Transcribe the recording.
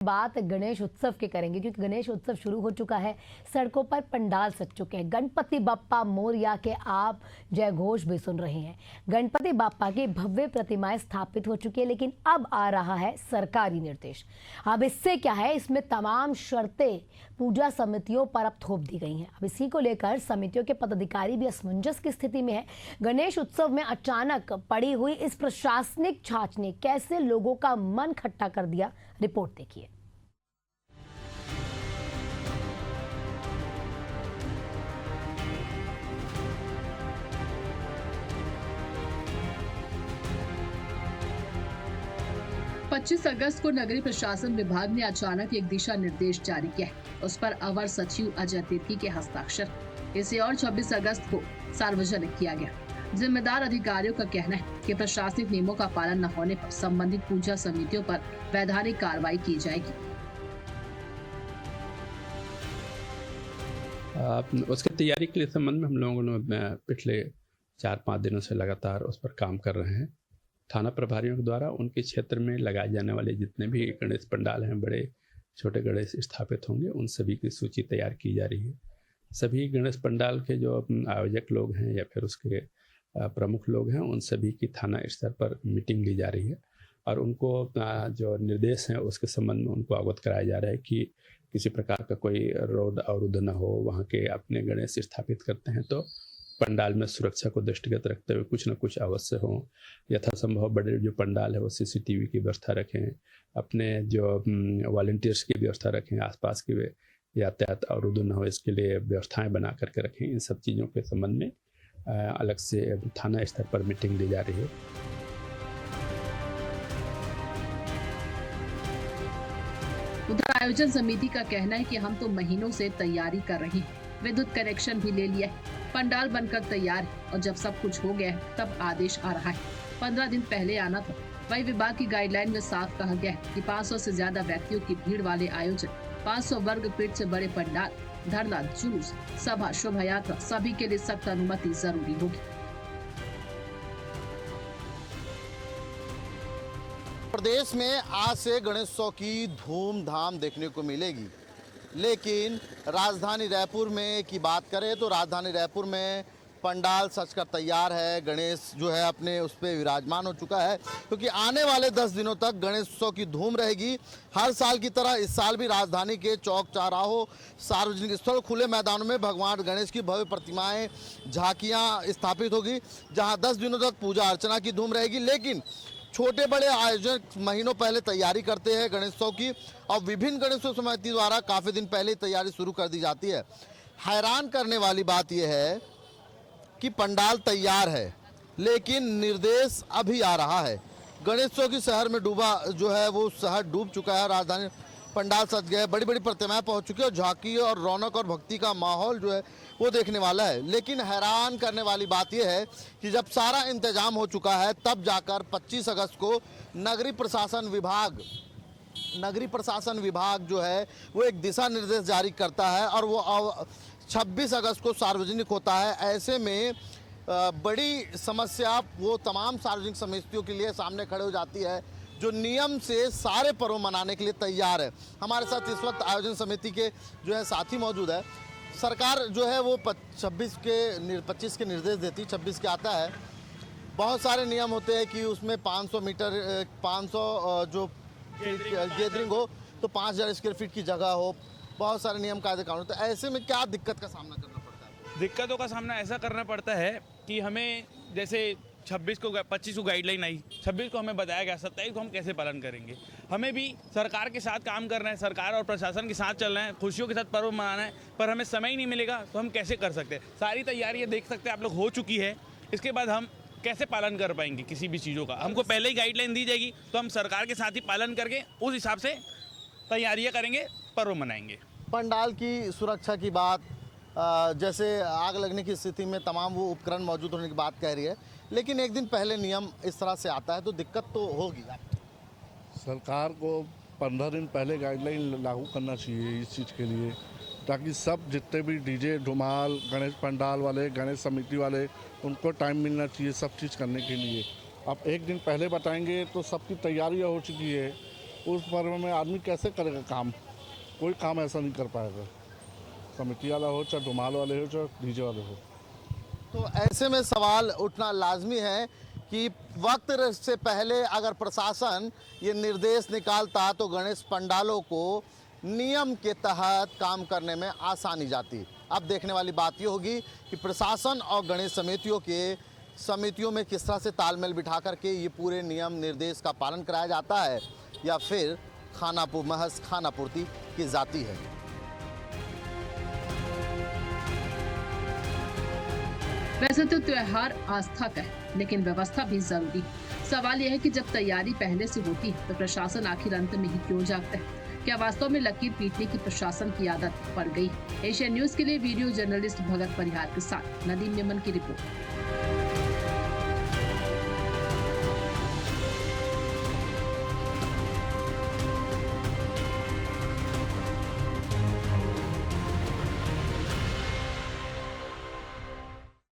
बात गणेश उत्सव के करेंगे क्योंकि गणेश उत्सव शुरू हो चुका है। सड़कों पर पंडाल सज चुके हैं। गणपति बप्पा मोरया के आप जय घोष भी सुन रहे हैं। गणपति बप्पा की भव्य प्रतिमाएं स्थापित हो चुकी है, लेकिन अब आ रहा है सरकारी निर्देश। अब इससे क्या है, इसमें तमाम शर्तें पूजा समितियों पर अब थोप दी गई हैं। अब इसी को लेकर समितियों के पदाधिकारी भी असमंजस की स्थिति में है। गणेश उत्सव में अचानक पड़ी हुई इस प्रशासनिक छाछ ने कैसे लोगों का मन खट्टा कर दिया, रिपोर्ट देखिए। पच्चीस अगस्त को नगरीय प्रशासन विभाग ने अचानक एक दिशा निर्देश जारी किया है। उस पर अवर सचिव अजय तिर्की के हस्ताक्षर। इसे और 26 अगस्त को सार्वजनिक किया गया। जिम्मेदार अधिकारियों का कहना है कि प्रशासनिक नियमों का पालन न होने पर संबंधित पूजा समितियों पर वैधानिक कार्रवाई की जाएगी। उसकी तैयारी के लिए संबंध में हम लोगों ने पिछले 4-5 दिनों से लगातार उस पर काम कर रहे हैं। थाना प्रभारियों के द्वारा उनके क्षेत्र में लगाए जाने वाले जितने भी गणेश पंडाल हैं, बड़े छोटे गणेश स्थापित होंगे, उन सभी की सूची तैयार की जा रही है। सभी गणेश पंडाल के जो आयोजक लोग हैं या फिर उसके प्रमुख लोग हैं, उन सभी की थाना स्तर पर मीटिंग ली जा रही है और उनको जो निर्देश हैं उसके संबंध में उनको अवगत कराया जा रहा है कि किसी प्रकार का कोई रोड अवरुद्ध न हो। वहाँ के अपने गणेश स्थापित करते हैं तो पंडाल में सुरक्षा को दृष्टिगत रखते हुए कुछ न कुछ अवश्य हो। यथासंभव बड़े जो पंडाल है वो CCTV की व्यवस्था रखें, अपने जो वॉलंटियर्स की व्यवस्था रखें, आसपास की यातायात अवरुद्ध न हो इसके लिए व्यवस्थाएं बना करके रखें। इन सब चीज़ों के संबंध में अलग से थाना स्तर पर मीटिंग ली जा रही है। उधर आयोजन समिति का कहना है कि हम तो महीनों से तैयारी कर रहे हैं, विद्युत कनेक्शन भी ले लिया है, पंडाल बनकर तैयार है और जब सब कुछ हो गया है तब आदेश आ रहा है। 15 दिन पहले आना था। वही विभाग की गाइडलाइन में साफ कहा गया है कि 500 से ज्यादा व्यक्तियों की भीड़ वाले आयोजन, 500 वर्ग फीट से बड़े पंडाल, धरना, जुलूस, सभा, शोभा यात्रा सभी के लिए सख्त अनुमति जरूरी होगी। प्रदेश में आज से गणेशोत्सव की धूमधाम देखने को मिलेगी, लेकिन राजधानी रायपुर में की बात करें तो राजधानी रायपुर में पंडाल सजकर तैयार है। गणेश जो है अपने उस पर विराजमान हो चुका है, क्योंकि आने वाले 10 दिनों तक गणेशोत्सव की धूम रहेगी। हर साल की तरह इस साल भी राजधानी के चौक चौराहों, सार्वजनिक स्थल, खुले मैदानों में भगवान गणेश की भव्य प्रतिमाएं, झांकियां स्थापित होगी, जहां 10 दिनों तक पूजा अर्चना की धूम रहेगी। लेकिन छोटे बड़े आयोजक महीनों पहले तैयारी करते हैं गणेशोत्सव की, और विभिन्न गणेशोत्सव समिति द्वारा काफ़ी दिन पहले तैयारी शुरू कर दी जाती है। हैरान करने वाली बात यह है कि पंडाल तैयार है, लेकिन निर्देश अभी आ रहा है। गणेशोत्सव की शहर में डूबा जो है वो शहर डूब चुका है। राजधानी पंडाल सज गए, बड़ी बड़ी प्रतिमाएं पहुंच चुकी है और झांकी और रौनक और भक्ति का माहौल जो है वो देखने वाला है। लेकिन हैरान करने वाली बात यह है कि जब सारा इंतजाम हो चुका है तब जाकर 25 अगस्त को नगरीय प्रशासन विभाग जो है वो एक दिशा निर्देश जारी करता है और वो 26 अगस्त को सार्वजनिक होता है। ऐसे में बड़ी समस्या वो तमाम सार्वजनिक समितियों के लिए सामने खड़े हो जाती है जो नियम से सारे पर्व मनाने के लिए तैयार है। हमारे साथ इस वक्त आयोजन समिति के जो है साथी मौजूद है। सरकार जो है वो 25 के निर्देश देती, 26 के आता है। बहुत सारे नियम होते हैं कि उसमें 500 मीटर 500 जो गैदरिंग हो तो 5000 स्क्वायर फीट की जगह हो, बहुत सारे नियम कायदे कानून। तो ऐसे में क्या दिक्कत का सामना करना पड़ता है? दिक्कतों का सामना ऐसा करना पड़ता है कि हमें जैसे 25 को गाइडलाइन आई, 26 को हमें बताया गया, 27 को हम कैसे पालन करेंगे। हमें भी सरकार के साथ काम करना है, सरकार और प्रशासन के साथ चलना है, खुशियों के साथ पर्व मनाना है, पर हमें समय ही नहीं मिलेगा तो हम कैसे कर सकते हैं। सारी तैयारियाँ देख सकते हैं आप लोग हो चुकी है, इसके बाद हम कैसे पालन कर पाएंगे किसी भी चीज़ों का। हमको पहले ही गाइडलाइन दी जाएगी तो हम सरकार के साथ ही पालन करके उस हिसाब से तैयारियाँ करेंगे, पर्व मनाएंगे। पंडाल की सुरक्षा की बात, जैसे आग लगने की स्थिति में तमाम वो उपकरण मौजूद होने की बात कह रही है, लेकिन एक दिन पहले नियम इस तरह से आता है तो दिक्कत तो होगी। सरकार को 15 दिन पहले गाइडलाइन लागू करना चाहिए इस चीज़ के लिए, ताकि सब जितने भी डीजे, धुमाल, गणेश पंडाल वाले, गणेश समिति वाले, उनको टाइम मिलना चाहिए सब चीज़ करने के लिए। अब एक दिन पहले बताएंगे तो सबकी तैयारियाँ हो चुकी है, उस पर्व में आदमी कैसे करेगा काम? कोई काम ऐसा नहीं कर पाएगा, समिति वाला हो चाहे धुमाल वाले हो चाहे डीजे वाले हो। तो ऐसे में सवाल उठना लाजमी है कि वक्त से पहले अगर प्रशासन ये निर्देश निकालता तो गणेश पंडालों को नियम के तहत काम करने में आसानी जाती। अब देखने वाली बात ये होगी कि प्रशासन और गणेश समितियों में किस तरह से तालमेल बिठा करके ये पूरे नियम निर्देश का पालन कराया जाता है या फिर महज खानापूर्ति की जाती है। वैसे तो त्योहार आस्था का है, लेकिन व्यवस्था भी जरूरी है। सवाल यह है कि जब तैयारी पहले से होती है तो प्रशासन आखिर अंत में ही क्यों जागता है? क्या वास्तव में लकीर पीटने की प्रशासन की आदत पड़ गई? एशियन न्यूज के लिए वीडियो जर्नलिस्ट भगत परिहार के साथ नदीम यमन की रिपोर्ट।